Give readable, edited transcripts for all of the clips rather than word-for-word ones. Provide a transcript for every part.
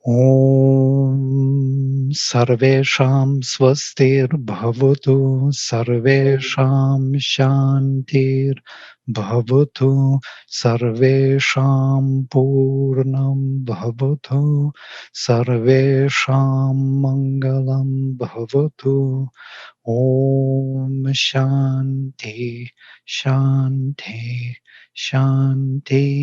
Om Sarvesham Swastir Bhavatu Sarvesham Shantir Bhavatu Sarvesham Purnam Bhavatu Sarvesham Mangalam Bhavatu. Om Shanti Shanti Shanti.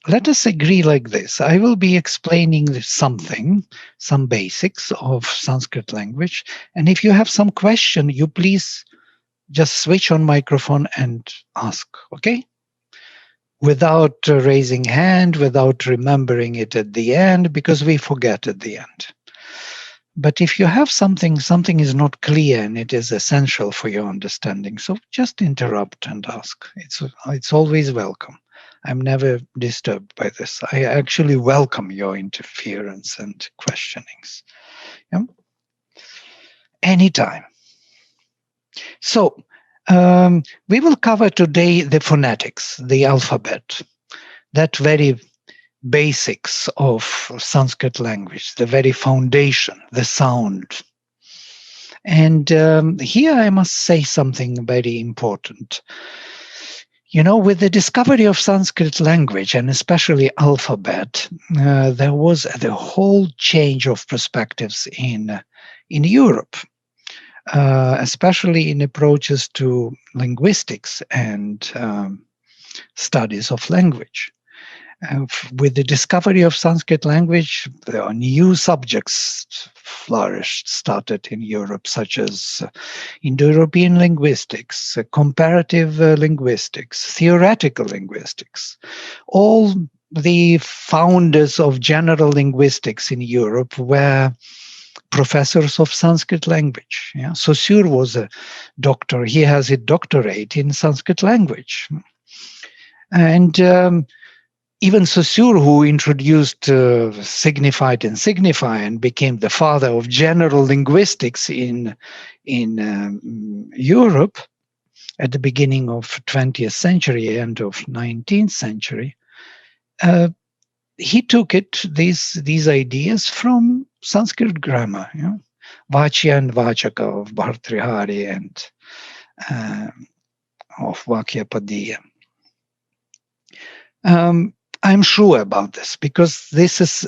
Let us agree like this. I will be explaining something, some basics of Sanskrit language. And if you have some question, you please just switch on microphone and ask, okay? Without raising hand, without remembering it at the end, because we forget at the end. But if you have something is not clear and it is essential for your understanding, so just interrupt and ask. It's always welcome. I'm never disturbed by this. I actually welcome your interference and questionings. Yeah? Anytime. So, we will cover today the phonetics, the alphabet, that very basics of Sanskrit language, the very foundation, the sound. And here I must say something very important. You know, with the discovery of Sanskrit language, and especially alphabet, there was the whole change of perspectives in Europe, especially in approaches to linguistics and studies of language. With the discovery of Sanskrit language, there are new subjects flourished, started in Europe, such as Indo-European linguistics, comparative linguistics, theoretical linguistics. All the founders of general linguistics in Europe were professors of Sanskrit language. Yeah? Saussure was a doctor. He has a doctorate in Sanskrit language. And even Saussure, who introduced signified and signify and became the father of general linguistics in Europe at the beginning of 20th century, end of 19th century, he took these ideas from Sanskrit grammar, you know, Vachya and Vachaka of Bhartrihari and of Vakyapadiyya. I'm sure about this because this is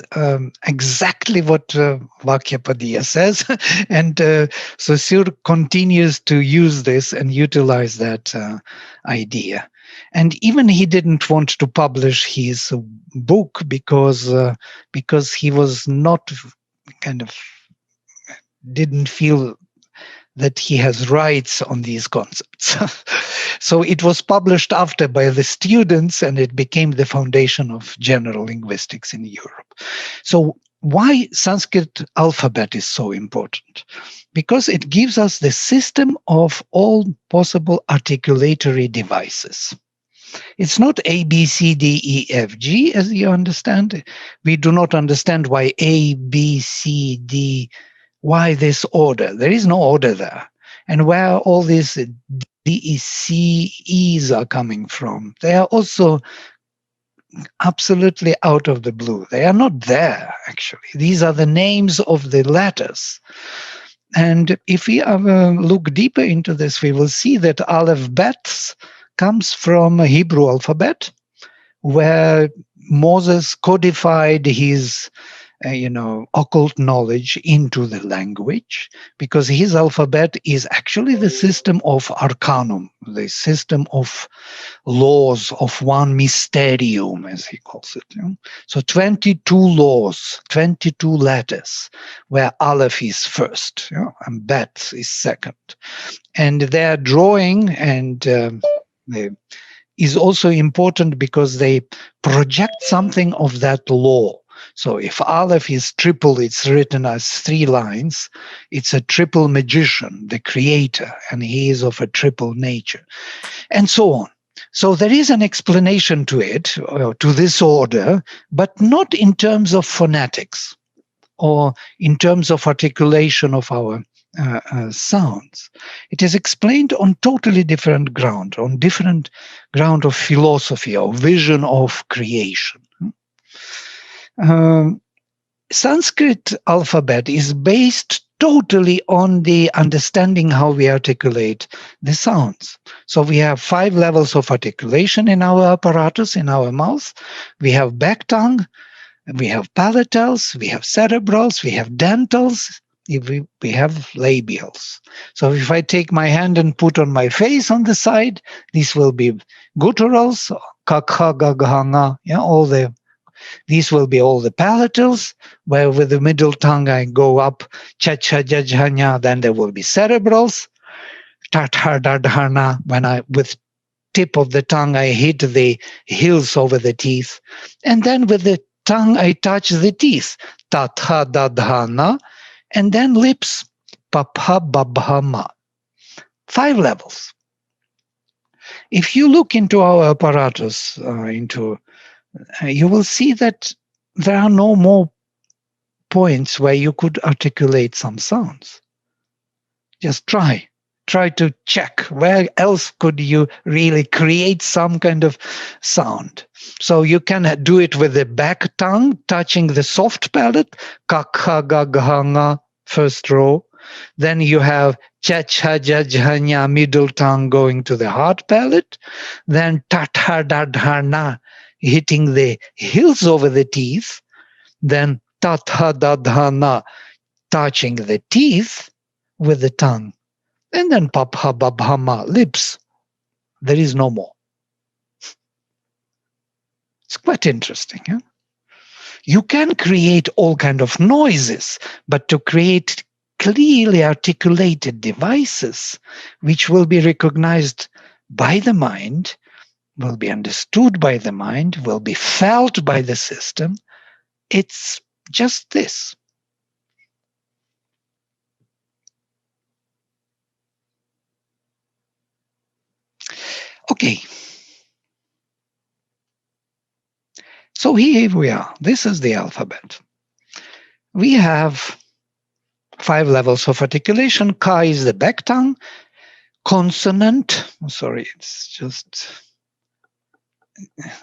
exactly what Vakyapadiyya says, and Saussure continues to use this and utilize that idea. And even he didn't want to publish his book because he was not didn't feel that he has rights on these concepts. So it was published after by the students, and it became the foundation of general linguistics in Europe. So why Sanskrit alphabet is so important? Because it gives us the system of all possible articulatory devices. It's not A, B, C, D, E, F, G, as you understand. We do not understand why A, B, C, D, why this order. There is no order there. And where all these D, E, C, E's are coming from, they are also absolutely out of the blue. They are not there, actually. These are the names of the letters. And if we look deeper into this, we will see that Aleph Bet comes from a Hebrew alphabet, where Moses codified his occult knowledge into the language, because his alphabet is actually the system of arcanum, the system of laws of one mysterium, as he calls it. You know? So 22 laws, 22 letters, where Aleph is first, and Bet is second. And their drawing and is also important because they project something of that law. So if Aleph is triple, it's written as 3 lines. It's a triple magician, the creator, and he is of a triple nature, and so on. So there is an explanation to it, to this order, but not in terms of phonetics or in terms of articulation of our sounds. It is explained on totally different ground, on different ground of philosophy or vision of creation. Sanskrit alphabet is based totally on the understanding how we articulate the sounds. So we have 5 levels of articulation in our apparatus, in our mouth. We have back tongue, we have palatals, we have cerebrals, we have dentals, we have labials. So if I take my hand and put on my face on the side, this will be gutturals, kakha, gaghanga, these will be all the palatals, where with the middle tongue I go up, cha-cha, jajhanya, then there will be cerebrals, tathar, dadhana, when I, with tip of the tongue, I hit the hills over the teeth. And then with the tongue, I touch the teeth, tatha, dadhana, and then lips, papha, babhama. 5 levels. If you look into our apparatus, you will see that there are no more points where you could articulate some sounds. Just try to check where else could you really create some kind of sound. So you can do it with the back tongue touching the soft palate, kakha, gaghanga, first row. Then you have cha-cha, jajhanya, middle tongue going to the hard palate. Then tatha, dadhana, hitting the hills over the teeth. Then tatha, dadhana, touching the teeth with the tongue. And then papha, babhama, lips. There is no more. It's quite interesting. Huh? You can create all kind of noises, but to create clearly articulated devices, which will be recognized by the mind, will be understood by the mind, will be felt by the system, it's just this. Okay. So here we are. This is the alphabet. We have 5 levels of articulation. Ka is the back tongue. Consonant. Sorry, it's just...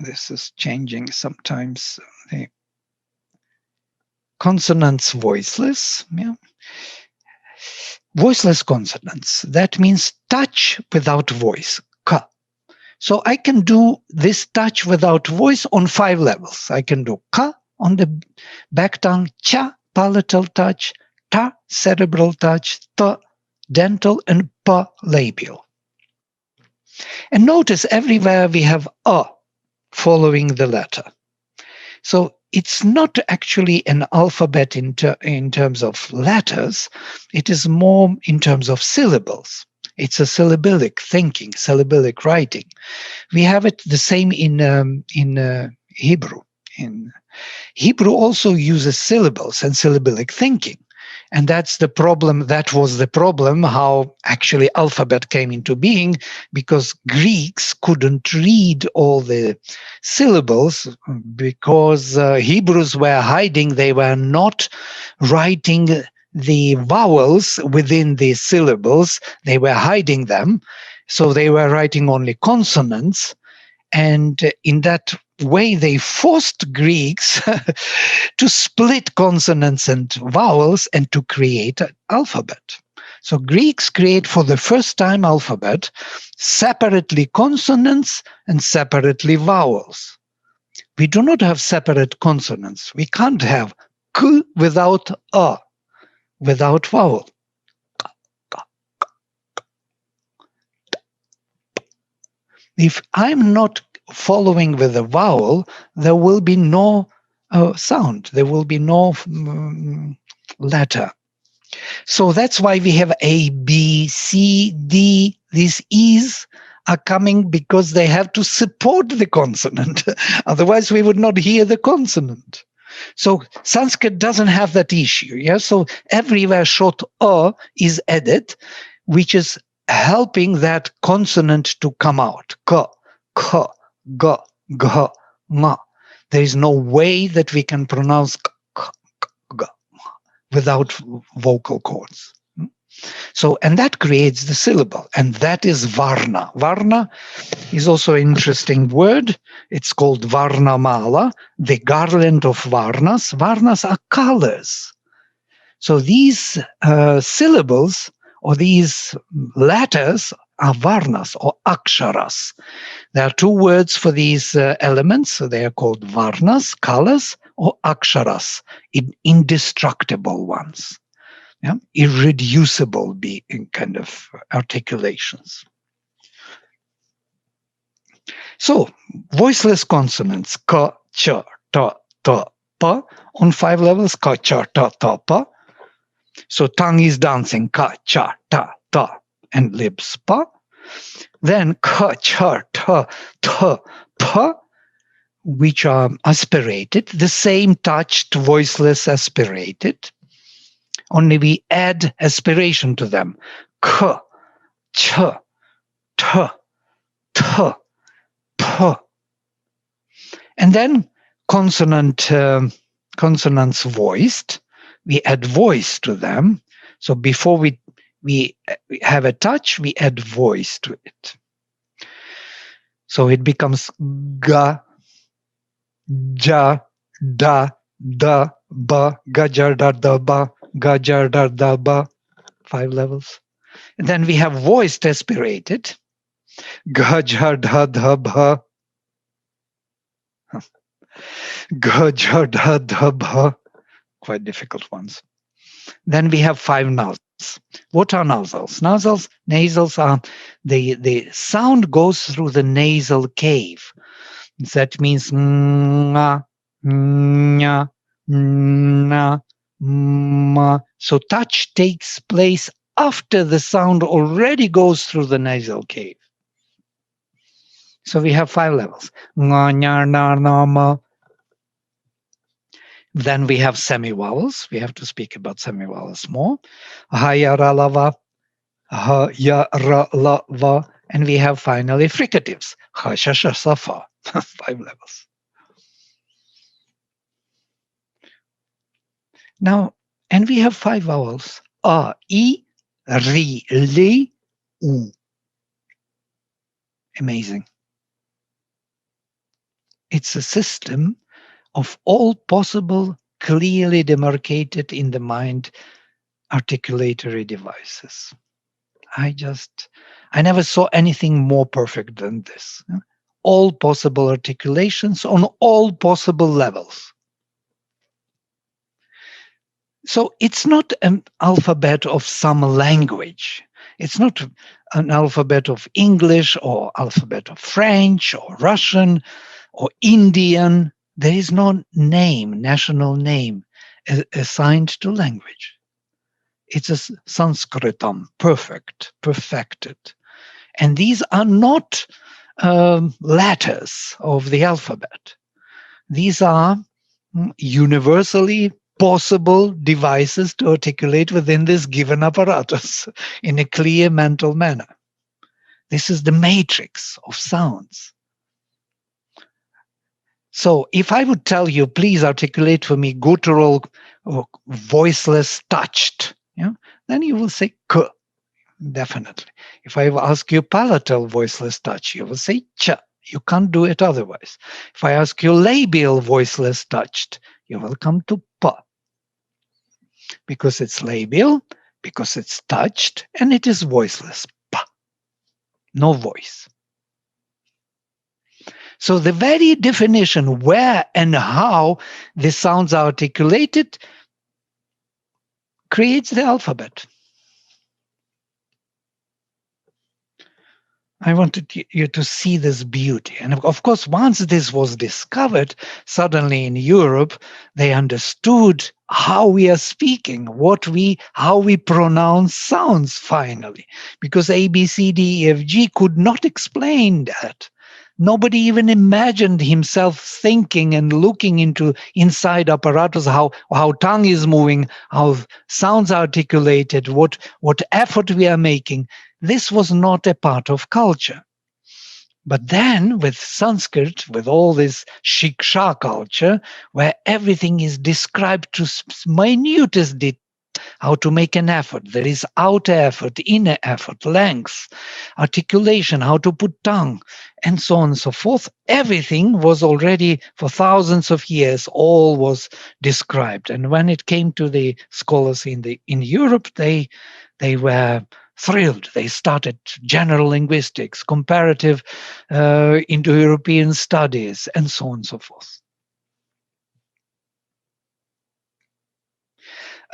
this is changing sometimes. The consonants voiceless. Yeah. Voiceless consonants. That means touch without voice. Ka. So I can do this touch without voice on 5 levels. I can do ka on the back tongue, cha, palatal touch, ta, cerebral touch, ta, dental, and pa, labial. And notice everywhere we have a following the letter. So it's not actually an alphabet in terms of letters. It is more in terms of syllables. It's a syllabic thinking, syllabic writing. We have it the same in Hebrew. In Hebrew also uses syllables and syllabic thinking. And that's the problem. That was the problem, how actually alphabet came into being, because Greeks couldn't read all the syllables because Hebrews were hiding. They were not writing the vowels within the syllables. They were hiding them. So they were writing only consonants. And in that way, they forced Greeks to split consonants and vowels and to create an alphabet. So Greeks create for the first time alphabet, separately consonants and separately vowels. We do not have separate consonants. We can't have k without a, without vowel. If I'm not following with a vowel, there will be no sound. There will be no letter. So that's why we have A, B, C, D. These E's are coming because they have to support the consonant. Otherwise, we would not hear the consonant. So Sanskrit doesn't have that issue. Yeah. So everywhere short a is added, which is helping that consonant to come out. Ka, ka, ga, gha, ma. There is no way that we can pronounce k, k, ga, ma without vocal cords. So, and that creates the syllable, and that is Varna. Varna is also an interesting word. It's called Varnamala, the garland of Varnas. Varnas are colors. So these syllables or these letters are Varnas or Aksharas. There are two words for these elements. So they are called Varnas, colors, or Aksharas, indestructible ones. Yeah? Irreducible kind of articulations. So, voiceless consonants, ka, cha, ta, pa, on 5 levels, ka, cha, ta, pa. So, tongue is dancing, ka, cha, ta, and lips, pa. Then, ka, cha, ta, pa, which are aspirated, the same touched, voiceless aspirated. Only we add aspiration to them. K, ch, t, p. And then consonants voiced. We add voice to them. So before we have a touch, we add voice to it. So it becomes ga, ja, da, ba, gajar, da, ba, gajar, da, ba. 5 levels. And then we have voiced aspirated. Gajar, da, ba. Gajar, da, ba. Quite difficult ones. Then we have 5 nasals. What are nasals? Nasals are the sound goes through the nasal cave. That means nga, nya, na, ma. So touch takes place after the sound already goes through the nasal cave. So we have 5 levels. Nga, nya, na, ma. Then we have semi-vowels. We have to speak about semi-vowels more. Ha, ya, ra, la, va. Ha, ya, ra, la, va. And we have finally fricatives. Ha, sha, sha, sa, fa. 5 levels. Now, and we have 5 vowels. A, I, ri, li, u. Amazing. It's a system of all possible, clearly demarcated in the mind articulatory devices. I never saw anything more perfect than this. All possible articulations on all possible levels. So it's not an alphabet of some language. It's not an alphabet of English or alphabet of French or Russian or Indian. There is no name, national name, assigned to language. It's a Sanskritam, perfected. And these are not letters of the alphabet. These are universally possible devices to articulate within this given apparatus in a clear mental manner. This is the matrix of sounds. So if I would tell you, please articulate for me guttural or voiceless touched, then you will say k, definitely. If I ask you palatal voiceless touch, you will say ch. You can't do it otherwise. If I ask you labial voiceless touched, you will come to p. Because it's labial, because it's touched, and it is voiceless. P. No voice. So the very definition where and how the sounds are articulated creates the alphabet. I wanted you to see this beauty. And of course, once this was discovered, suddenly in Europe, they understood how we are speaking, how we pronounce sounds finally. Because A, B, C, D, E, F, G could not explain that. Nobody even imagined himself thinking and looking inside apparatus, how tongue is moving, how sounds are articulated, what effort we are making. This was not a part of culture. But then with Sanskrit, with all this Shiksha culture, where everything is described to minutest how to make an effort. There is outer effort, inner effort, length, articulation, how to put tongue, and so on and so forth. Everything was already, for thousands of years, all was described. And when it came to the scholars in Europe, they were thrilled. They started general linguistics, comparative Indo-European studies, and so on and so forth.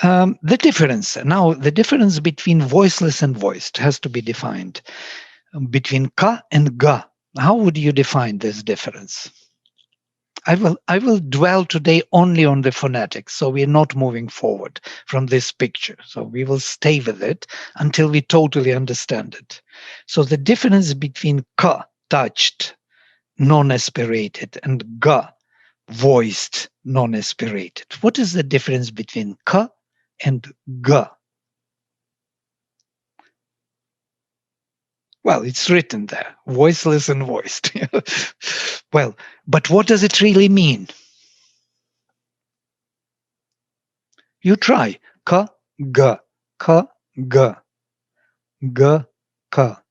The difference between voiceless and voiced has to be defined. Between ka and ga, how would you define this difference? I will dwell today only on the phonetics, so we're not moving forward from this picture. So we will stay with it until we totally understand it. So the difference between ka, touched, non-aspirated, and ga, voiced, non-aspirated. What is the difference between ka and ga? Well, it's written there, voiceless and voiced. Well, but what does it really mean? You try. Ka, ga, ka, ga, ga, ka.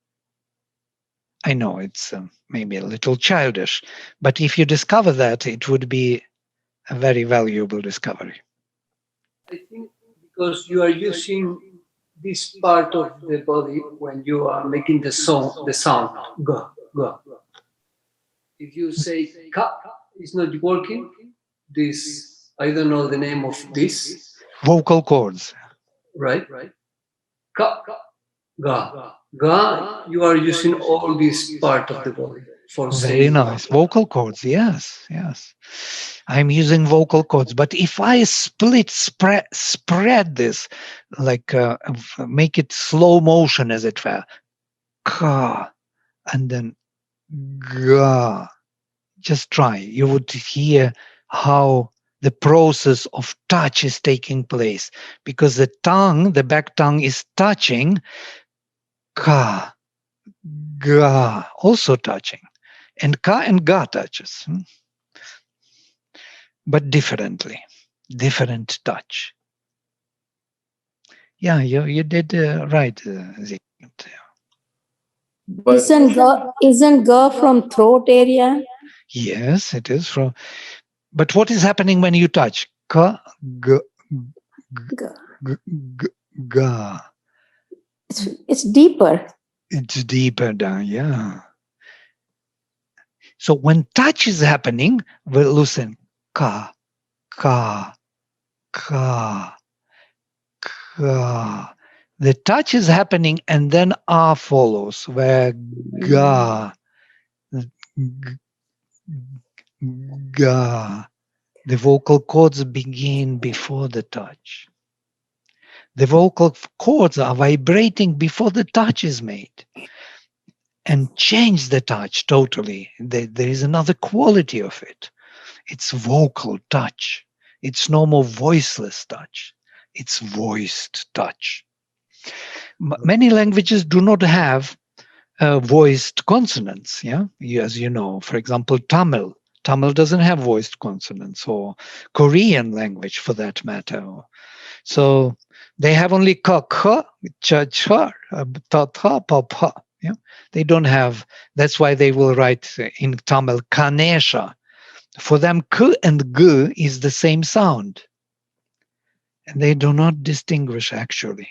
I know it's maybe a little childish, but if you discover that, it would be a very valuable discovery. I think because you are using this part of the body when you are making the sound, ga, ga. If you say ka, it's not working. This, I don't know the name of this. Vocal cords. Right. Ka, ga. Ga, you are using all this part of the body for very nice. Vocal cords, yes. I'm using vocal cords, but if I spread this, like make it slow motion, as it were, ka, and then ga, just try. You would hear how the process of touch is taking place, because the tongue, the back tongue, is touching ka, ga, also touching, and ka and ga touches. But differently, different touch. Yeah, you did right, Zigmund. But isn't ga from throat area? Yes, it is from. But what is happening when you touch? Ka, ga, ga. It's deeper. It's deeper down, yeah. So when touch is happening, we'll listen. Ka, ka, ka, ka. The touch is happening, and then ah follows, where ga, ga. The vocal cords begin before the touch. The vocal cords are vibrating before the touch is made, and change the touch totally. There is another quality of it. It's vocal touch. It's no more voiceless touch. It's voiced touch. Many languages do not have voiced consonants. Yeah, as you know, for example, Tamil doesn't have voiced consonants, or Korean language for that matter. So they have only ka, kha, cha, cha, ta, ta, pa, pa. Yeah, they don't have. That's why they will write in Tamil Kanesha. For them, k and g is the same sound, and they do not distinguish. Actually,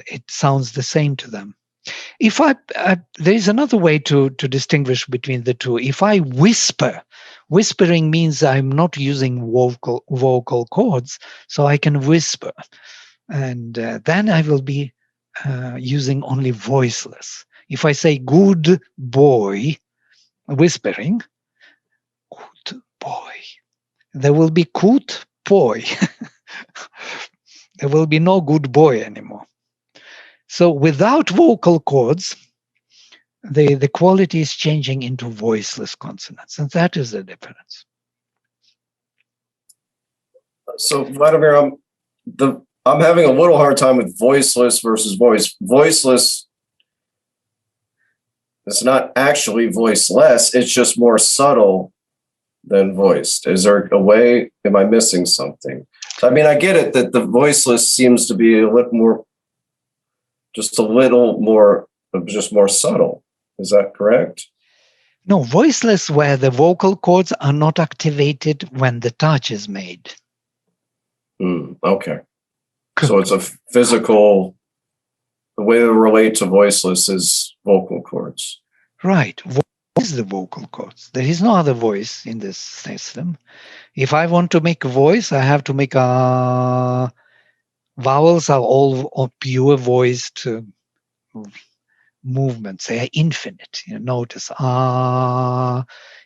it sounds the same to them. If there is another way to distinguish between the two. If I whisper, whispering means I'm not using vocal cords, so I can whisper, and then I will be using only voiceless. If I say good boy, whispering, good boy, there will be kut boy. There will be no good boy anymore. So without vocal cords, the quality is changing into voiceless consonants, and that is the difference. So Vladimir, I'm having a little hard time with voiceless versus voice. Voiceless, it's not actually voiceless, it's just more subtle than voiced. Is there a way, am I missing something? I mean, I get it that the voiceless seems to be a little more, just more subtle. Is that correct? No, voiceless where the vocal cords are not activated when the touch is made. Okay. So it's a physical, the way to relate to voiceless is vocal cords. Right. Voice is the vocal cords. There is no other voice in this system. If I want to make a voice, I have to make a... Vowels are all pure voiced movements. They are infinite. You notice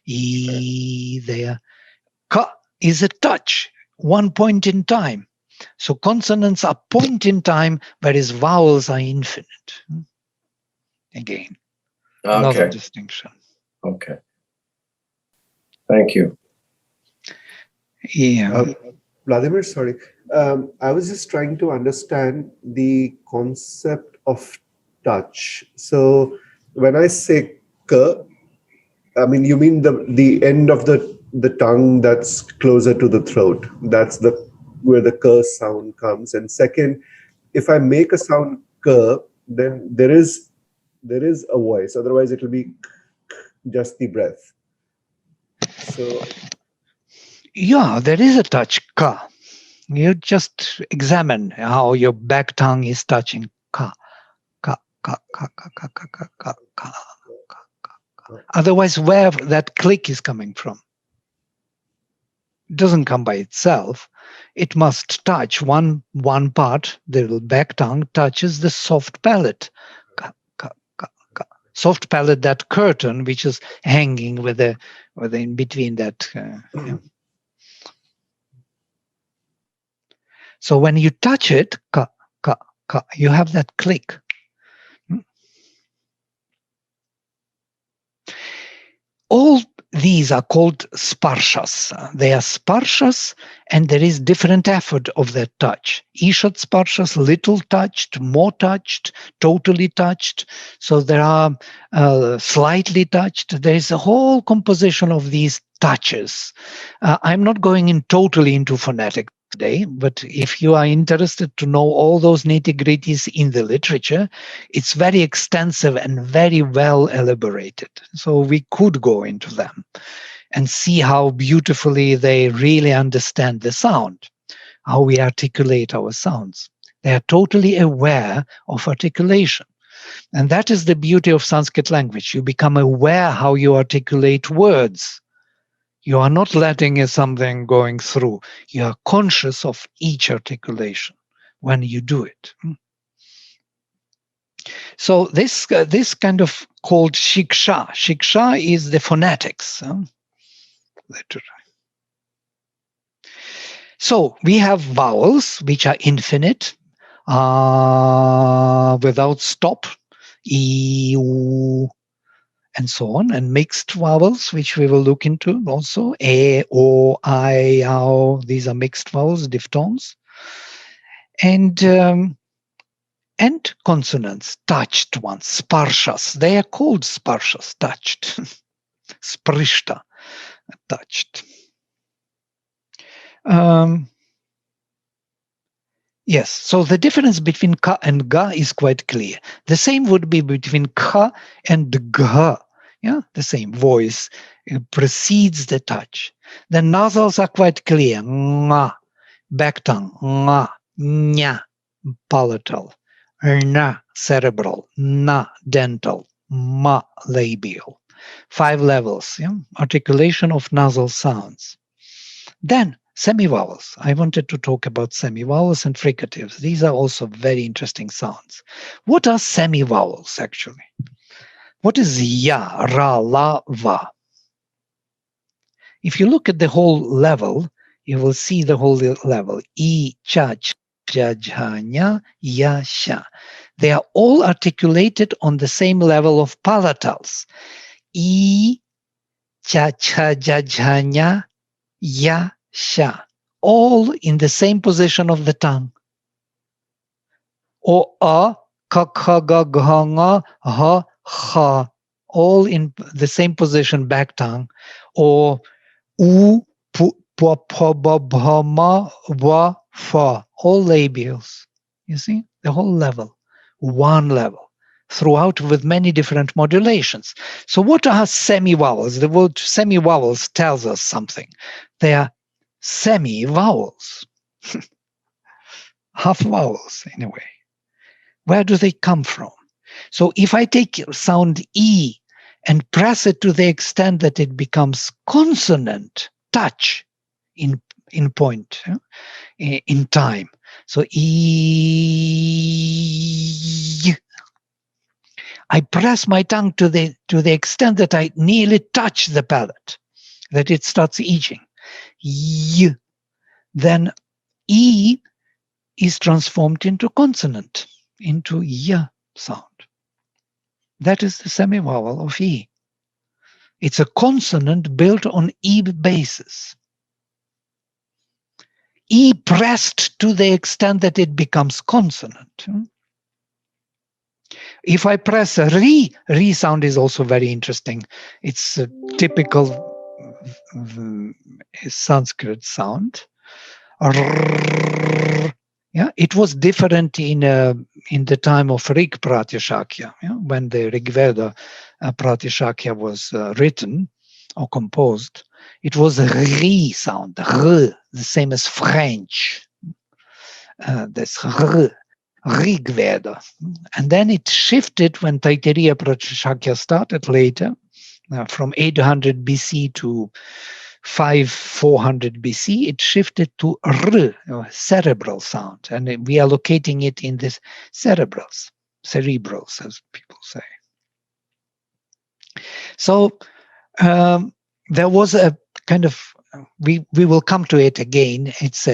E there. Ka is a touch, one point in time. So consonants are point in time, whereas vowels are infinite. Again, another distinction. Okay. Thank you. Yeah. Vladimir, sorry. I was just trying to understand the concept of touch. So when I say ka, I mean, you mean the end of the tongue that's closer to the throat. That's where the ka sound comes. And second, if I make a sound ka, then there is a voice. Otherwise, it will be just the breath. So yeah, there is a touch ka. You just examine how your back tongue is touching ka, ka, ka, ka, ka, ka, ka, ka, ka, ka, ka. Otherwise, where that click is coming from? It doesn't come by itself. It must touch one part. The little back tongue touches the soft palate. Ka, ka, ka, ka. Soft palate, that curtain which is hanging with the in between that. Yeah. So when you touch it, ka, ka, ka, you have that click. All these are called Sparshas. They are Sparshas, and there is different effort of that touch. Ishat Sparshas, little touched, more touched, totally touched. So there are slightly touched. There is a whole composition of these touches. I'm not going in totally into phonetics today, but if you are interested to know all those nitty-gritties in the literature, it's very extensive and very well elaborated. So we could go into them and see how beautifully they really understand the sound, how we articulate our sounds. They are totally aware of articulation. And that is the beauty of Sanskrit language. You become aware how you articulate words. You are not letting something going through. You are conscious of each articulation when you do it. So this kind of called shiksha. Shiksha is the phonetics. So we have vowels which are infinite, without stop, e, u, and so on, and mixed vowels, which we will look into also, a, o, I, ao. These are mixed vowels, diphthongs, and consonants, touched ones, sparshas. They are called sparshas, touched, sprishta, touched. Yes, so the difference between ka and ga is quite clear. The same would be between ka and gha. Yeah, the same voice precedes the touch. The nasals are quite clear. Nga, back tongue. Nga, nya, palatal. Na, cerebral. Na, dental. Ma, labial. 5 levels. Yeah? Articulation of nasal sounds. Then semi-vowels. I wanted to talk about semi-vowels and fricatives. These are also very interesting sounds. What are semi-vowels actually? What is ya, ra, la, va? If you look at the whole level, you will see the whole level. I, cha, ch, ja, jha, nya, ya, sha. They are all articulated on the same level of palatals. I, cha, cha, ja, jha, nya, ya, sha. All in the same position of the tongue. Or a, ka, kha, ga, gha, nga, ha, ha. All in the same position, back tongue. Or u, pu, pa, pa, ba, bha, ma, wa, for all labials. You see, the whole level, one level, throughout with many different modulations. So what are semi-vowels? The word semi-vowels tells us something. They are semi-vowels, half vowels in a way. Where do they come from? So if I take sound E and press it to the extent that it becomes consonant, touch in point, in time. So E, I press my tongue to the extent that I nearly touch the palate, that it starts itching. Y, then E is transformed into consonant, into Y sound. That is the semi-vowel of E. It's a consonant built on E basis. E pressed to the extent that it becomes consonant. If I press a re sound is also very interesting. It's a typical Sanskrit sound. Yeah, it was different in the time of Rig Pratyashakya, when the Rig Veda Pratyashakya was written or composed. It was a re sound, r, the same as French. That's r, Rig Veda. And then it shifted when Taittiriya Pratyashakya started later, from 800 BC to 400 BC, it shifted to r, cerebral sound, and we are locating it in this cerebrals, as people say. So there was a kind of, we will come to it again. It's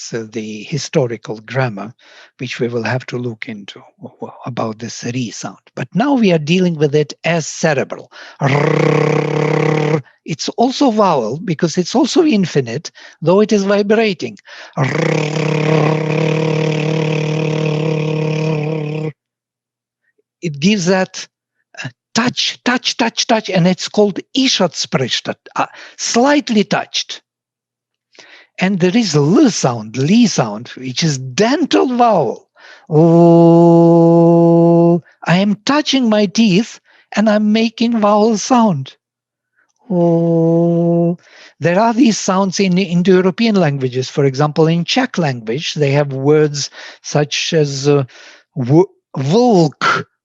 the historical grammar, which we will have to look into about this re sound. But now we are dealing with it as cerebral. It's also vowel because it's also infinite, though it is vibrating. It gives that touch, and it's called ishatsprishta, slightly touched. And there is l sound, which is dental vowel. Oh, I am touching my teeth and I'm making vowel sound. Oh, there are these sounds in Indo-European languages. For example, in Czech language, they have words such as volk,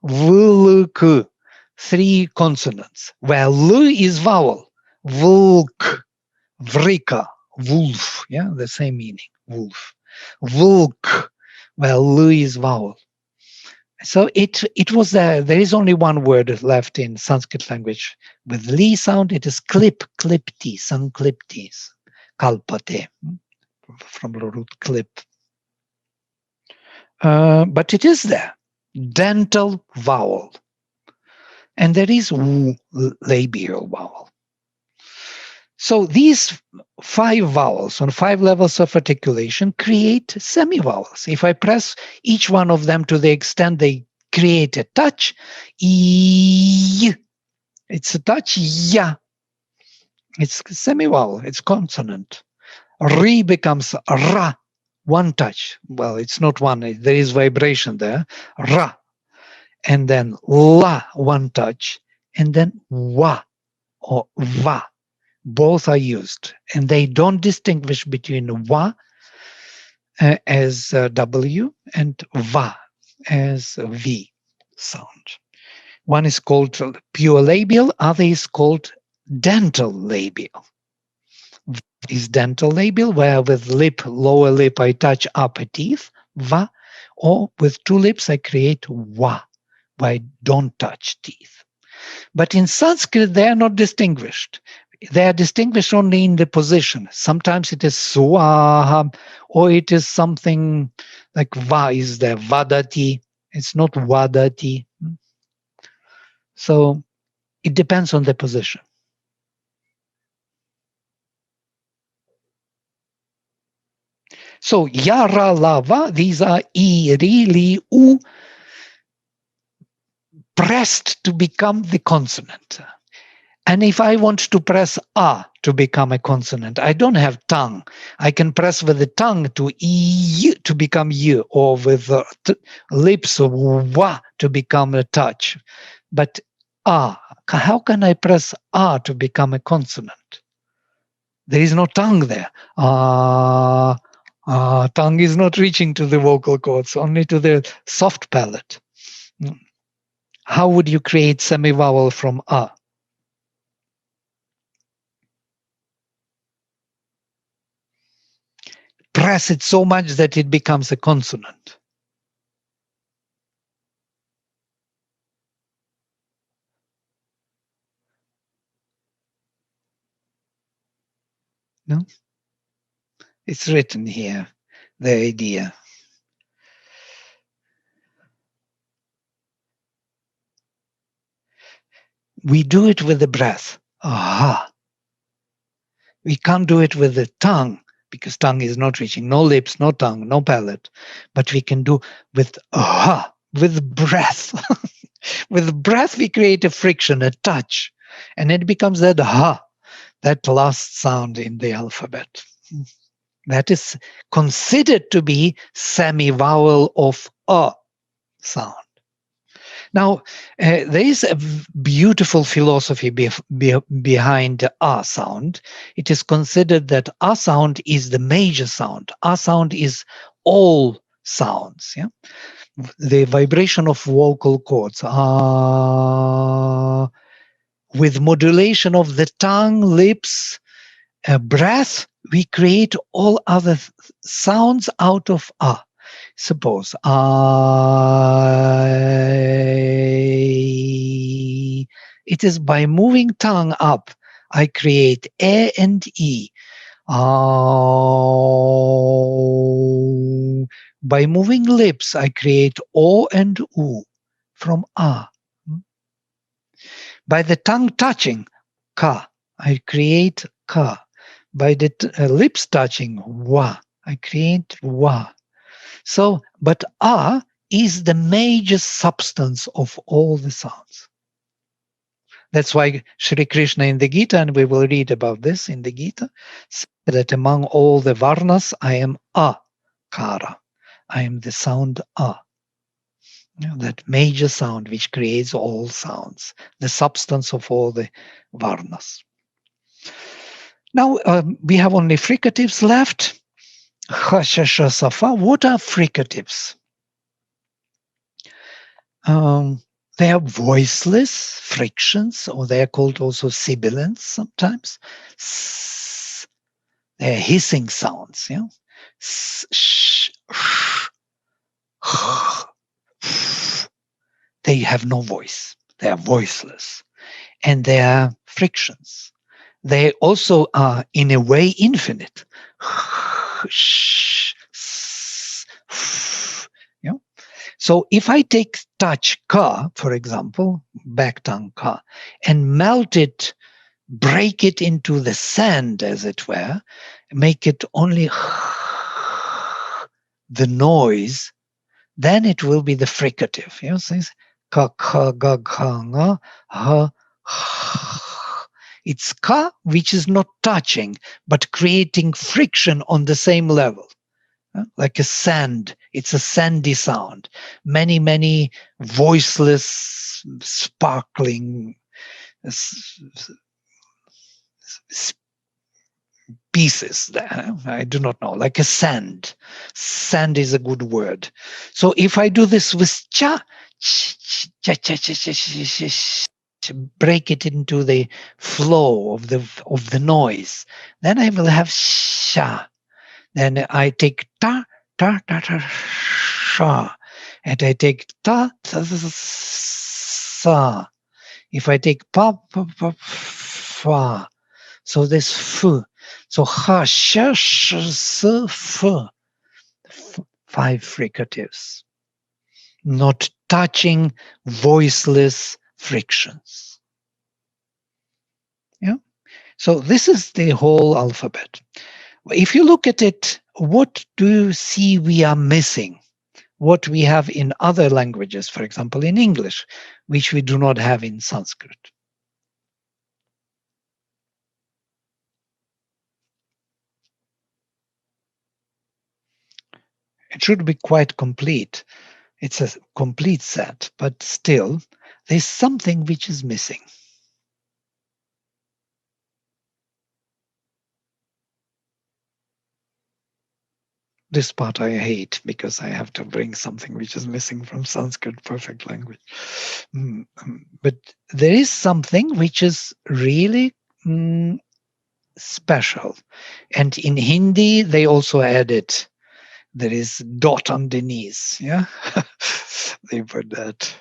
vlk, 3 consonants, where l is vowel. Volk, vrika, wolf, the same meaning, wolf. Volk, where l is vowel. So it was there. There is only one word left in Sanskrit language with li sound. It is klipti, sankliptis, kalpate, from the root klip. But it is there, dental vowel, and there is labial vowel. So these 5 vowels on 5 levels of articulation create semi-vowels. If I press each one of them to the extent they create a touch, e, it's a touch, ya, it's semi-vowel, it's consonant. Re becomes ra, one touch. Well, it's not one, there is vibration there, ra. And then la, one touch, and then wa or va. Both are used, and they don't distinguish between wa as W and va as V sound. One is called pure labial, other is called dental labial. Is dental labial, where with lower lip I touch upper teeth, va, or with 2 lips I create wa, where I don't touch teeth. But in Sanskrit, they are not distinguished. They are distinguished only in the position. Sometimes it is swaha, or it is something like va is there, vadati. It's not vadati. So it depends on the position. So yara, lava, these are e, ri, li, u, pressed to become the consonant. And if I want to press A to become a consonant, I don't have tongue. I can press with the tongue to E to become U, or with the lips of Wa to become a touch. But A, how can I press A to become a consonant? There is no tongue there. Tongue is not reaching to the vocal cords, only to the soft palate. How would you create semi-vowel from A? Press it so much that it becomes a consonant. No? It's written here, the idea. We do it with the breath. Aha. We can't do it with the tongue because tongue is not reaching. No lips, no tongue, no palate. But we can do with aha, with breath. With breath, we create a friction, a touch, and it becomes that ha, that last sound in the alphabet. That is considered to be semi-vowel of a sound. Now, there is a beautiful philosophy behind a sound. It is considered that a sound is the major sound. A sound is all sounds. Yeah, the vibration of vocal cords. With modulation of the tongue, lips, breath, we create all other sounds out of a. Suppose I. It is by moving tongue up, I create a and e. By moving lips, I create o and u from a. By the tongue touching, ka, I create ka. By the lips touching, wa, I create wa. So, but a is the major substance of all the sounds. That's why Sri Krishna in the Gita, and we will read about this in the Gita, said that among all the Varnas, I am a kara. I am the sound a. You know, that major sound which creates all sounds, the substance of all the Varnas. Now, we have only fricatives left. Ha, sha, sha, sa, fa. What are fricatives? They are voiceless frictions, or they are called also sibilants sometimes. They are hissing sounds. Yeah? They have no voice. They are voiceless. And they are frictions. They also are, in a way, infinite. So if I take touch ka, for example, back tongue ka, and melt it, break it into the sand, as it were, make it only the noise, then it will be the fricative. You know, things ka ka ga ga nga ha. It's ka, which is not touching, but creating friction on the same level. Like a sand. It's a sandy sound. Many, many voiceless, sparkling pieces there. I do not know. Like a sand. Sand is a good word. So if I do this with cha, break it into the flow of the noise, then I will have sha. Then I take ta, ta, ta, ta, sha. And I take ta, ta, sa. If I take pa, pa, pa, fa. So this f. So ha, sha, sh, s, f. 5 fricatives. Not touching, voiceless frictions. Yeah. So this is the whole alphabet. If you look at it, what do you see we are missing? What we have in other languages, for example, in English, which we do not have in Sanskrit? It should be quite complete. It's a complete set, but still, there's something which is missing. This part I hate because I have to bring something which is missing from Sanskrit perfect language. But there is something which is really special. And in Hindi, they also added, there is dot underneath. Yeah, they put that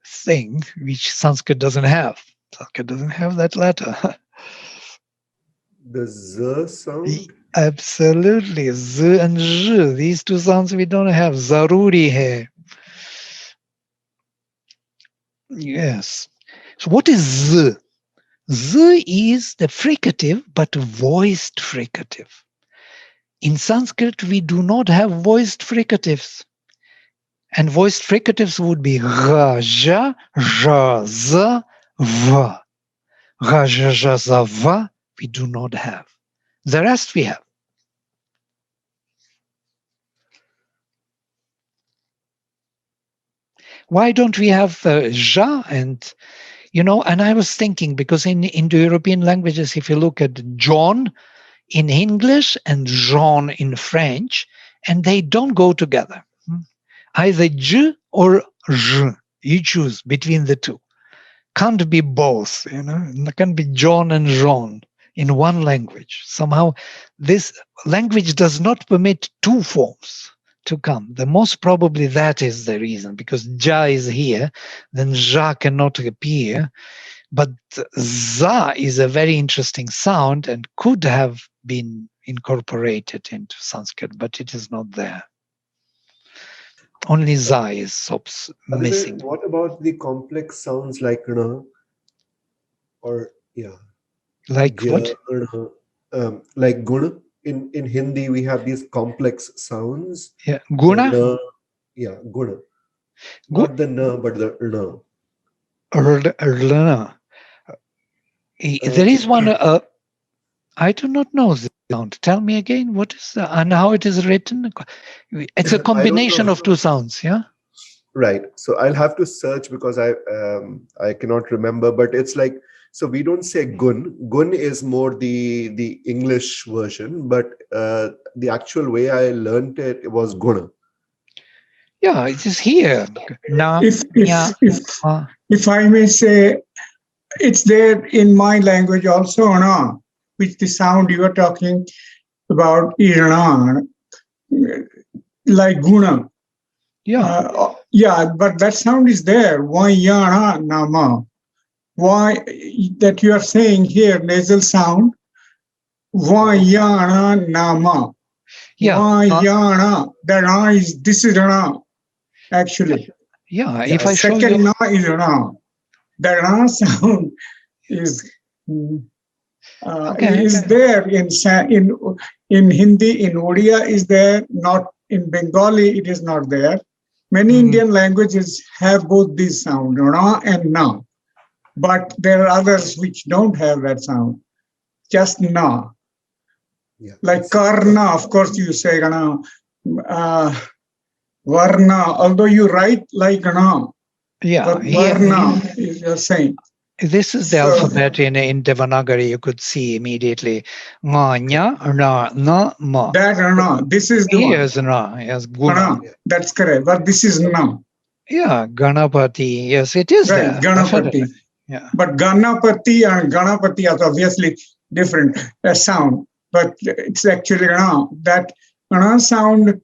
thing which Sanskrit doesn't have. Sanskrit doesn't have that letter. The Z sound? Absolutely. Z and Z. These two sounds we don't have. Zaruri hai. Yes. So what is Z? Z is the fricative, but voiced fricative. In Sanskrit, we do not have voiced fricatives. And voiced fricatives would be ra, ja, ja, za, va. Ra, ja, ja, za, va, we do not have. The rest we have. Why don't we have ja and, and I was thinking, because in Indo-European languages, if you look at John in English and Jean in French, and they don't go together. Either J or J. You choose between the two. Can't be both, It can't be John and Jean in one language. Somehow this language does not permit two forms to come. The most probably that is the reason, because Ja is here, then Ja cannot appear. But Za is a very interesting sound and could have been incorporated into Sanskrit, but it is not there. Only Za is missing. What about the complex sounds like na? Or Like ja, what? like guna. In Hindi, we have these complex sounds. Yeah, Guna? Guna. Not the na, but the na. There is one, I do not know the sound. Tell me again, what is and how it is written? It's a combination of two sounds, yeah? Right. So I'll have to search because I cannot remember, but it's like, so we don't say gun. Gun is more the English version, but the actual way I learned it was guna. Yeah, it is here. If I may say, it's there in my language also, na, which the sound you are talking about, irana, like guna. Yeah. But that sound is there. Why yana nama? Why that you are saying here, nasal sound? Why yana nama? Yeah. Why yana? That na is this is na, actually. Yeah. If I show second you, na is na. The na sound is there in Hindi, in Odia is there, not in Bengali, it is not there. Many Indian languages have both these sounds, na and na. But there are others which don't have that sound, just na. Yeah. Like karna, of course you say na. Varna, although you write like na. Yeah. But Varna is the same. This is the alphabet in Devanagari. You could see immediately. Ma, nya, na, na, ma. That na. This is the Here's na. Yes, guna. That's correct. But this is na. Yeah, Ganapati. Yes, it is right, there. Ganapati. Yeah. But Ganapati and Ganapati are obviously different sound. But it's actually na. That na sound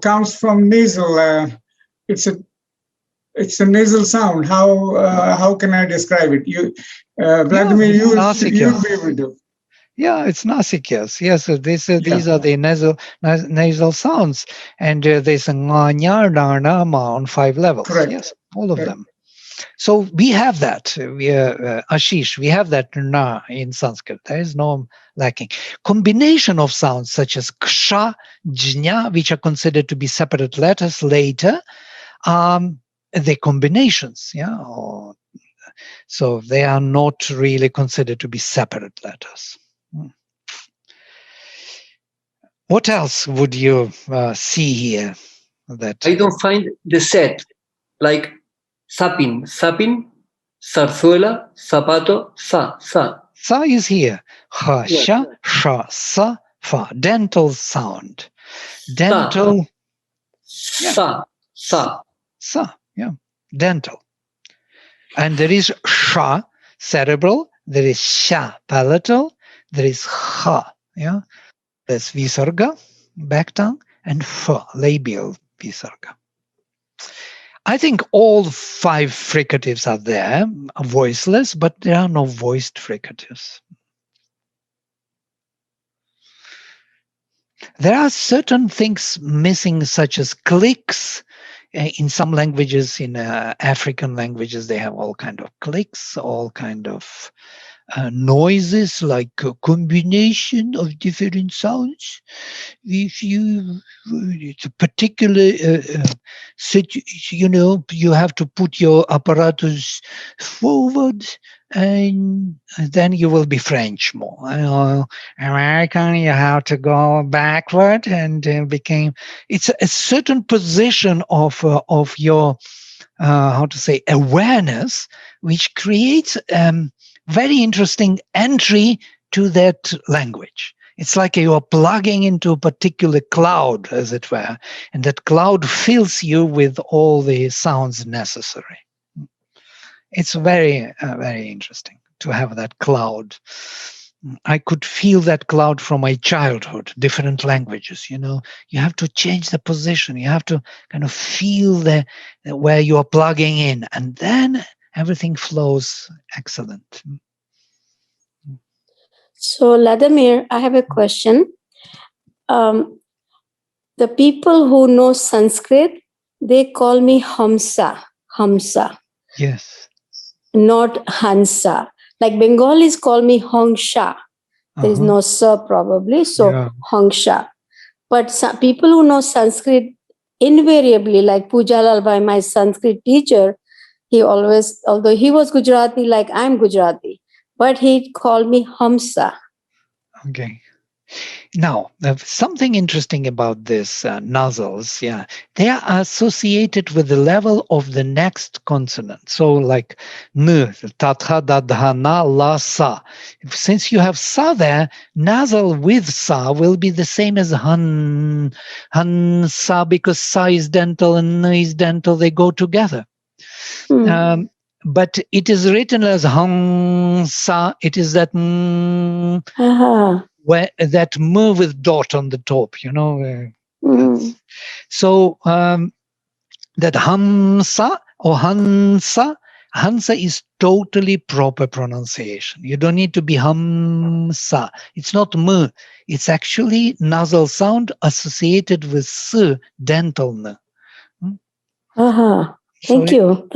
comes from nasal. It's a nasal sound. How can I describe it? You, Vladimir, you be able to. Yeah, it's nasikyas. Yes, these are the nasal sounds, and there's a nga, nya, na, na, ma on 5 levels. Correct. Yes, all of them. So we have that. We Ashish, we have that na in Sanskrit. There is no lacking. Combination of sounds such as ksha, jnya, which are considered to be separate letters later, the combinations, so they are not really considered to be separate letters. What else would you see here? That I don't find the set, like sapin, zarzuela, zapato, sa. sa is here. Ha, Yes. sha, sha, sa, fa. Dental sound. Dental. Sa. Sa. Yeah. Dental. And there is sha, cerebral. There is sha, palatal. There is ha. Yeah. There's visarga, back tongue, and fa, labial visarga. I think all 5 fricatives are there, voiceless, but there are no voiced fricatives. There are certain things missing, such as clicks. In some languages, in African languages, they have all kind of clicks, all kind of noises, like a combination of different sounds. If it's a particular you have to put your apparatus forward, and then you will be French more. American, you have to go backward, and it's a certain position of your awareness, which creates very interesting entry to that language. It's like you are plugging into a particular cloud, as it were, and that cloud fills you with all the sounds necessary. It's very, very interesting to have that cloud. I could feel that cloud from my childhood, different languages. You have to change the position. You have to kind of feel where you are plugging in, and then everything flows excellent. So, Vladimir, I have a question. The people who know Sanskrit, they call me Hamsa. Yes. Not Hansa. Like Bengalis call me Hongsha. There is no sir probably, so Hongsha. But some people who know Sanskrit invariably, like Pujalal Bhai, my Sanskrit teacher, he always, although he was Gujarati like I'm Gujarati, but he called me Hamsa. Okay. Now, something interesting about this nasals, they are associated with the level of the next consonant. So like n, tatha, dadha, na, la, sa. Since you have sa there, nasal with sa will be the same as han, sa, because sa is dental and n is dental, they go together. But it is written as hang sa. It is that where that m with dot on the top, So that hamsa or hansa is totally proper pronunciation. You don't need to be hamsa. It's not m. It's actually nasal sound associated with s, dental n. Thank you.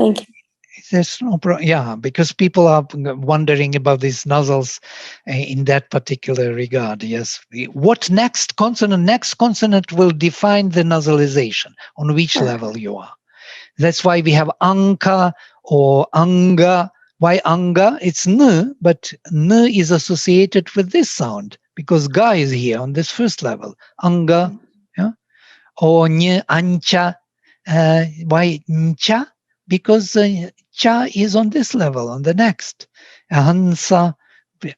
There's no problem. Because people are wondering about these nasals in that particular regard. Yes. What next consonant? Next consonant will define the nasalization, on which level you are. That's why we have anka or anga. Why anga? It's n, but n is associated with this sound because ga is here on this first level. Anga, or ny, ancha. Why ncha? Because cha is on this level, on the next. Hansa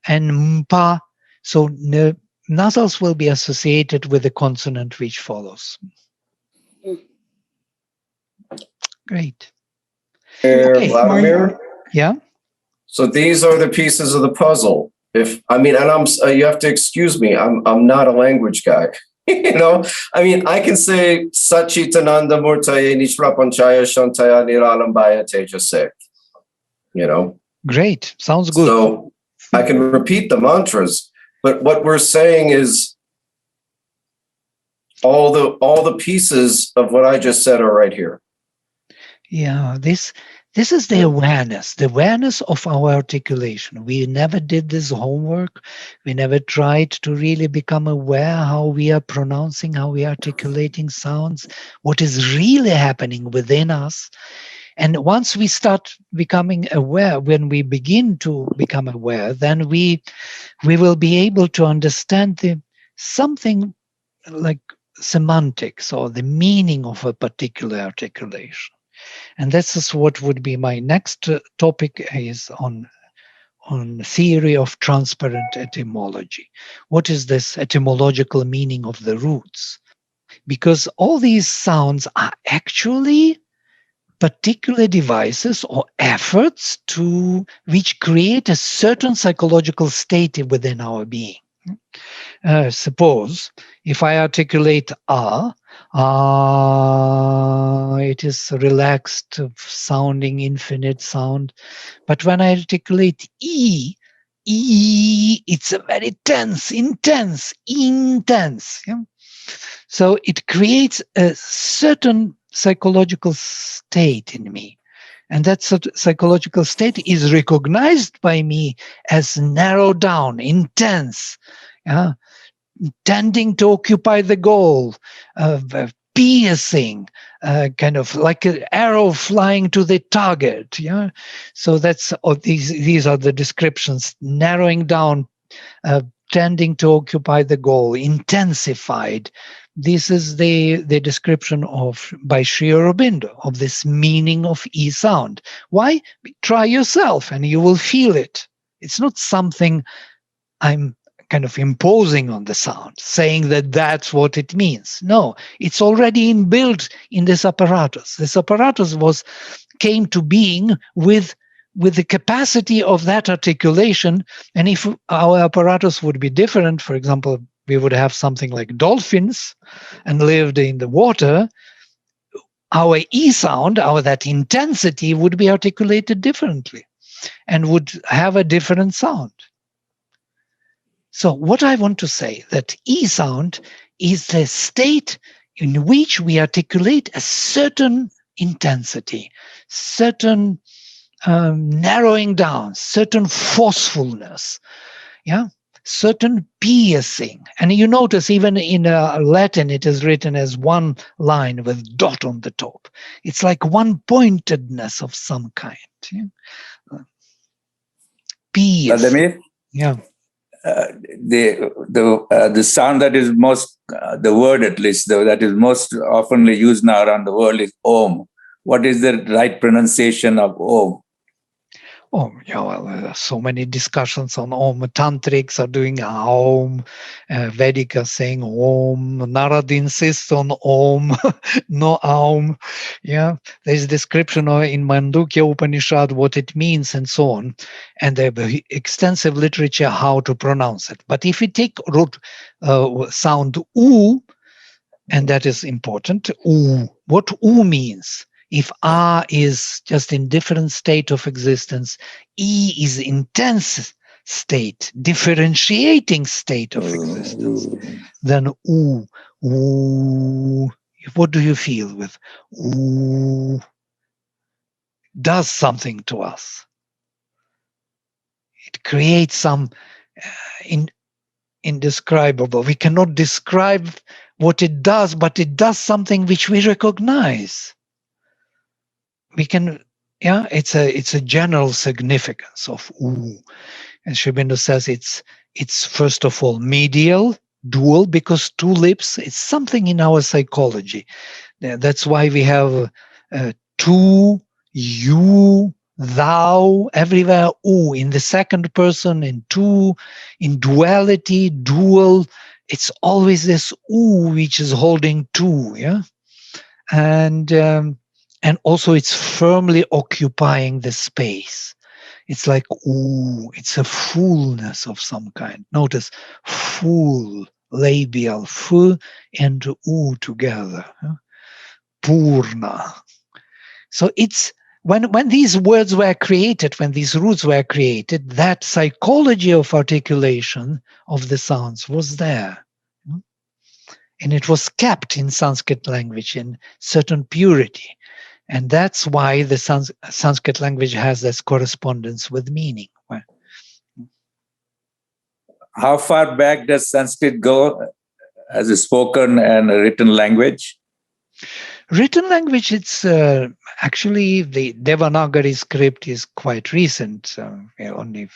and mpa. So the nasals will be associated with the consonant which follows. Great. Okay. Vladimir? Yeah? So these are the pieces of the puzzle. You have to excuse me, I'm not a language guy. I can say Sachitananda Murtaye Nishrapanchaya Shantaya Niralambaya Tejasek. Great. Sounds good. So I can repeat the mantras, but what we're saying is all the pieces of what I just said are right here. Yeah, this is the awareness of our articulation. We never did this homework. We never tried to really become aware how we are pronouncing, how we are articulating sounds, what is really happening within us. And once we start becoming aware, when we begin to become aware, then we will be able to understand something like semantics or the meaning of a particular articulation. And this is what would be my next topic, is on theory of transparent etymology. What is this etymological meaning of the roots? Because all these sounds are actually particular devices or efforts which create a certain psychological state within our being. Suppose if I articulate it is relaxed sounding, infinite sound. But when I articulate it's a very tense, intense. Yeah? So it creates a certain psychological state in me. And that psychological state is recognized by me as narrowed down, intense, tending to occupy the goal, piercing, kind of like an arrow flying to the target. Yeah, so that's these are the descriptions: narrowing down, tending to occupy the goal, intensified. This is the description by Sri Aurobindo of this meaning of E sound. Why? Try yourself and you will feel it. It's not something I'm kind of imposing on the sound, saying that that's what it means. No, it's already inbuilt in this apparatus. This apparatus came to being with the capacity of that articulation. And if our apparatus would be different, for example, we would have something like dolphins and lived in the water, our E sound, that intensity would be articulated differently and would have a different sound. So what I want to say, that E sound is the state in which we articulate a certain intensity, certain narrowing down, certain forcefulness, certain piercing. And you notice even in Latin, it is written as one line with dot on the top. It's like one pointedness of some kind. Pierce. Vladimir? Yeah. The sound that is most, the word at least, that is most often used now around the world is Om. What is the right pronunciation of Om? Well, there are so many discussions on Om. Tantrics are doing Aum, Vedic are saying Om, Narad insists on Om, no Aum. Yeah, there's a description in Mandukya Upanishad what it means and so on, and there is extensive literature how to pronounce it. But if you take root sound U, and that is important, U, what U means? If A is just in different state of existence, E is intense state, differentiating state of existence, then U. What do you feel with U? Does something to us. It creates some indescribable. We cannot describe what it does, but it does something which we recognize. We can, it's a general significance of U. And Sri Aurobindo says it's first of all medial, dual, because two lips, it's something in our psychology. That's why we have tu, you, thou, everywhere U. In the second person, in tu, in duality, dual, it's always this U which is holding two, And also it's firmly occupying the space. It's like, it's a fullness of some kind. Notice, full, labial, fu and u together. Purna. So it's, when these words were created, when these roots were created, that psychology of articulation of the sounds was there. And it was kept in Sanskrit language in certain purity. And that's why the Sanskrit language has this correspondence with meaning. How far back does Sanskrit go as a spoken and a written language? Written language, it's actually the Devanagari script is quite recent, only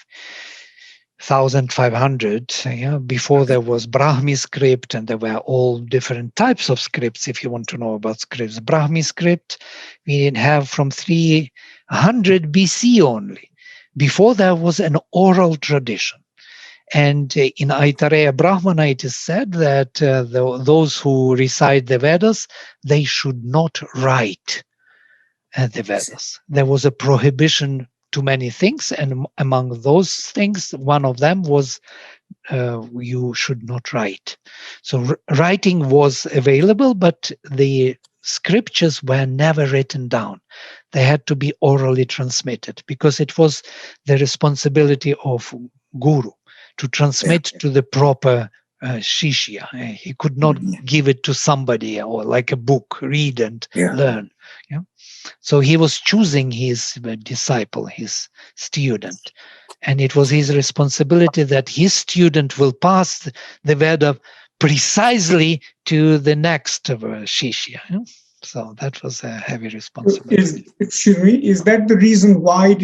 1500, before there was Brahmi script, and there were all different types of scripts. If you want to know about scripts, Brahmi script we didn't have from 300 BC only. Before there was an oral tradition. And in Aitareya Brahmana, it is said that those who recite the Vedas, they should not write the Vedas. There was a prohibition to many things, and among those things, one of them was you should not write. So writing was available, but the scriptures were never written down. They had to be orally transmitted, because it was the responsibility of Guru to transmit to the proper shishya. He could not give it to somebody, or like a book, read and learn. So he was choosing his disciple, his student. And it was his responsibility that his student will pass the Veda precisely to the next shishya. So that was a heavy responsibility. Is that the reason why it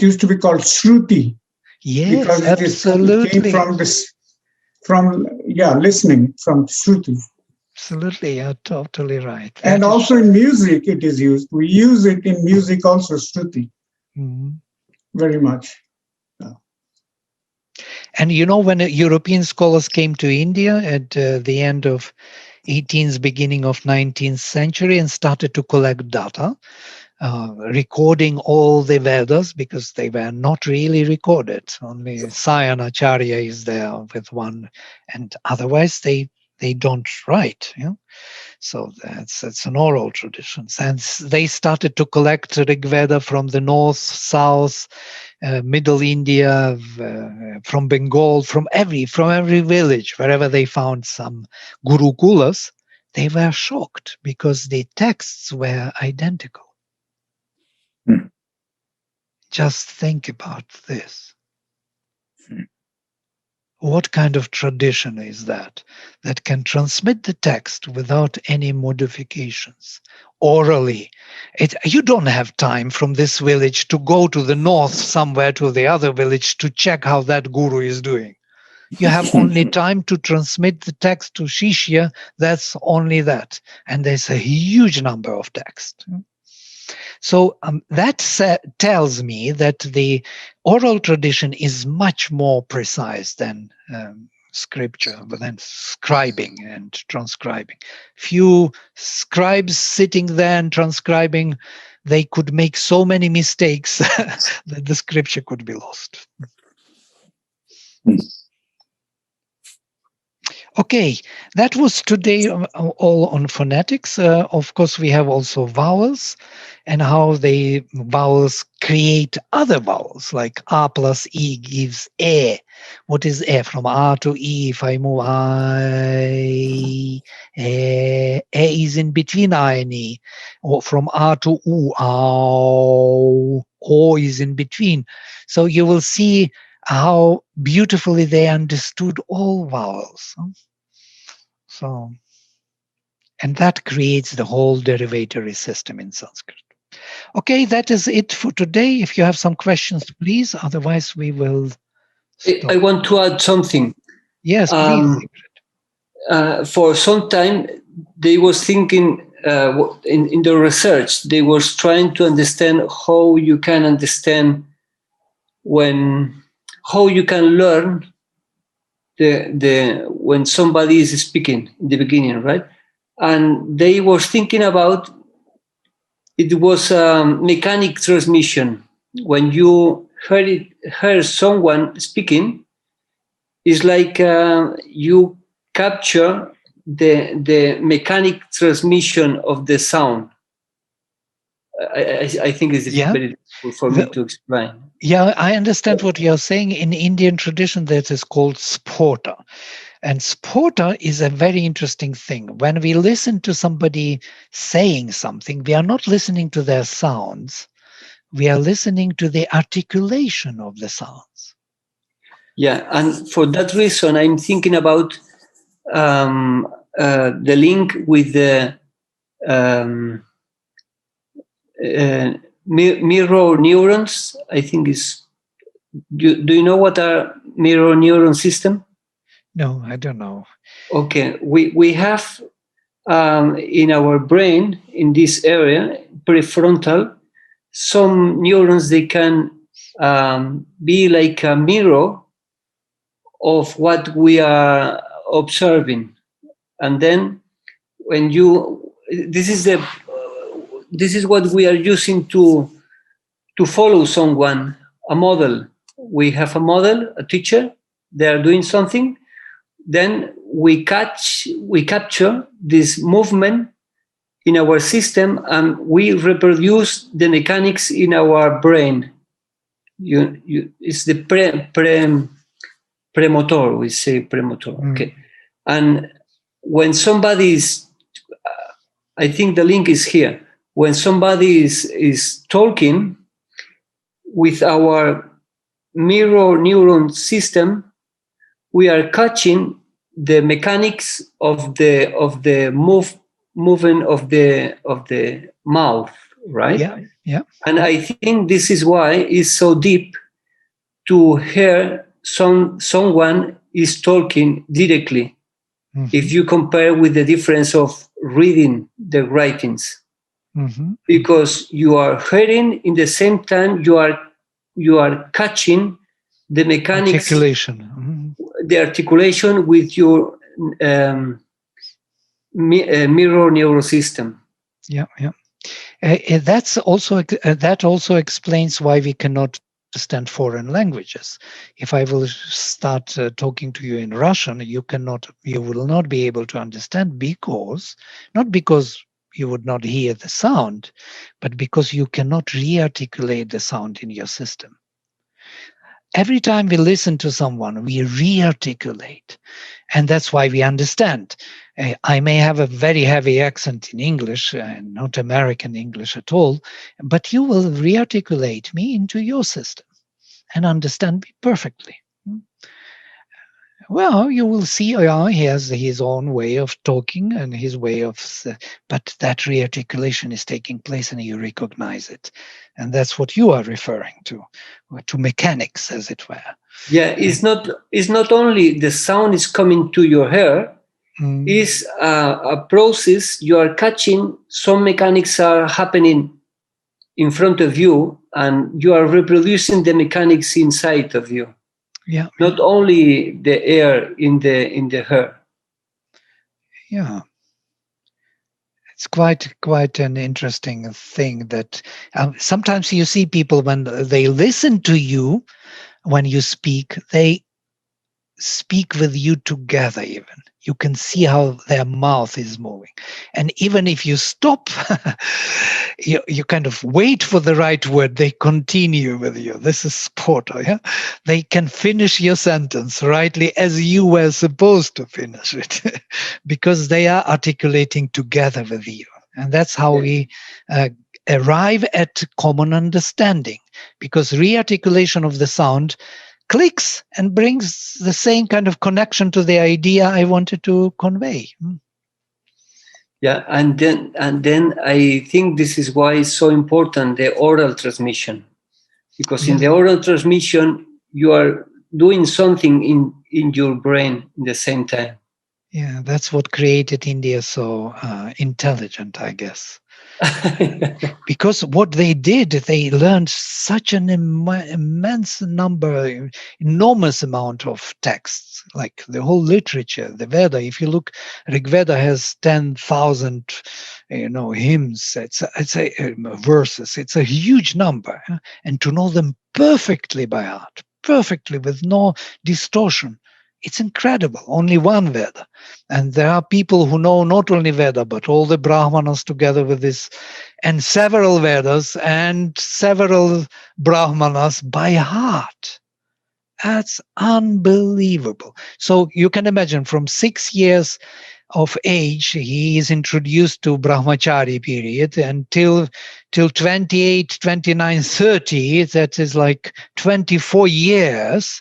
used to be called Shruti? Yes, because absolutely. It came from listening from Shruti. Absolutely, you're totally right. And also in music it is used. We use it in music also, Shruti. Very much. And when European scholars came to India at the end of 18th, beginning of 19th century, and started to collect data, recording all the Vedas, because they were not really recorded. Only Sayanacharya is there with one, and otherwise they don't write. So that's an oral tradition. And they started to collect Rig Veda from the north, south, middle India, from Bengal, from every village, wherever they found some gurukulas. They were shocked because the texts were identical. Just think about this. What kind of tradition is that can transmit the text without any modifications, orally? You don't have time from this village to go to the north somewhere to the other village to check how that guru is doing. You have only time to transmit the text to Shishya. That's only that. And there's a huge number of texts. So that tells me that the oral tradition is much more precise than scripture, but then scribing and transcribing. Few scribes sitting there and transcribing, they could make so many mistakes that the scripture could be lost. Okay, that was today all on phonetics. Of course, we have also vowels and how the vowels create other vowels, like A plus E gives E. What is E? From A to E, if I move I, E is in between I and E. Or from A to U, O is in between. So you will see how beautifully they understood all vowels. So, and that creates the whole derivatory system in Sanskrit. Okay, that is it for today. If you have some questions, please. Otherwise, we will stop. I want to add something. Yes, please. For some time, they was thinking in the research, they was trying to understand how you can understand how you can learn when somebody is speaking in the beginning, right? And they was thinking about it was mechanic transmission. When you hear someone speaking, it's like you capture the mechanic transmission of the sound. I think it's very difficult for me to explain. Yeah, I understand what you're saying. In Indian tradition, that is called spota. And spota is a very interesting thing. When we listen to somebody saying something, we are not listening to their sounds. We are listening to the articulation of the sounds. Yeah, and for that reason, I'm thinking about the link with the mirror neurons. I think is Do you know what are mirror neuron system? No, I don't know. Okay, we have in our brain, in this area, prefrontal, some neurons, they can be like a mirror of what we are observing. And then when this is what we are using to follow someone, a model. We have a model, a teacher, they are doing something, then we capture this movement in our system and we reproduce the mechanics in our brain. It's the premotor, we say premotor. Okay. And when somebody is, I think the link is here, when somebody is talking with our mirror neuron system, we are catching the mechanics of the movement of the mouth, right? Yeah. And I think this is why it's so deep to hear someone is talking directly. Mm-hmm. If you compare with the difference of reading the writings, because you are hearing in the same time you are catching the mechanics, the articulation with your mirror neural system. Yeah. That also explains why we cannot understand foreign languages. If I will start talking to you in Russian, you will not be able to understand, not because you would not hear the sound, but because you cannot re-articulate the sound in your system. Every time we listen to someone, we re-articulate. And that's why we understand. I may have a very heavy accent in English, not American English at all, but you will re-articulate me into your system and understand me perfectly. Well, you will see he has his own way of talking and his way of, but that re-articulation is taking place and you recognize it. And that's what you are referring to mechanics, as it were. Yeah, it's not only the sound is coming to your hair, it's a process. You are catching, some mechanics are happening in front of you and you are reproducing the mechanics inside of you. Yeah. Not only the air in the hair. Yeah. It's quite an interesting thing that sometimes you see people when they listen to you, when you speak, they speak with you together even. You can see how their mouth is moving. And even if you stop, you kind of wait for the right word, they continue with you. This is sport, yeah? They can finish your sentence rightly as you were supposed to finish it because they are articulating together with you. And that's how we arrive at common understanding, because re-articulation of the sound clicks and brings the same kind of connection to the idea I wanted to convey. Yeah, and then I think this is why it's so important, the oral transmission, because in the oral transmission you are doing something in your brain in the same time. Yeah, that's what created India so intelligent, I guess. Because what they did, they learned such an enormous amount of texts, like the whole literature, the Veda. If you look, Rig Veda has 10,000, hymns. It's verses. It's a huge number, and to know them perfectly by heart, perfectly with no distortion. It's incredible. Only one Veda. And there are people who know not only Veda, but all the Brahmanas together with this, and several Vedas and several Brahmanas by heart. That's unbelievable. So you can imagine from 6 years of age, he is introduced to Brahmachari period until 28, 29, 30, that is like 24 years.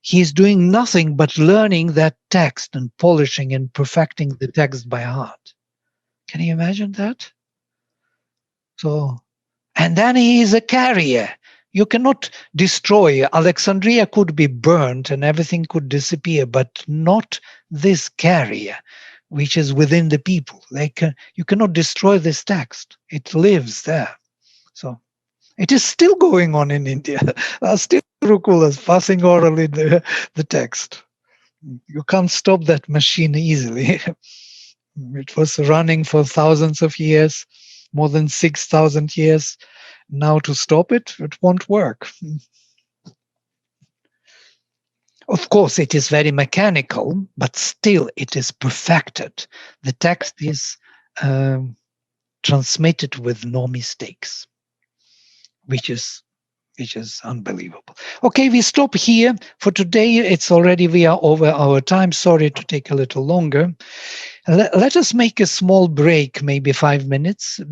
He's doing nothing but learning that text and polishing and perfecting the text by heart. Can you imagine that? So, and then he is a carrier. you cannot destroy. Alexandria could be burnt and everything could disappear, but not this carrier, which is within the people. You cannot destroy this text. It lives there. So it is still going on in India. There are still Gurukulas passing orally the text. You can't stop that machine easily. It was running for thousands of years, more than 6,000 years. Now to stop it, it won't work. Of course, it is very mechanical, but still it is perfected. The text is transmitted with no mistakes, which is unbelievable. Okay, we stop here. For today, we are over our time. Sorry to take a little longer. Let us make a small break, maybe 5 minutes,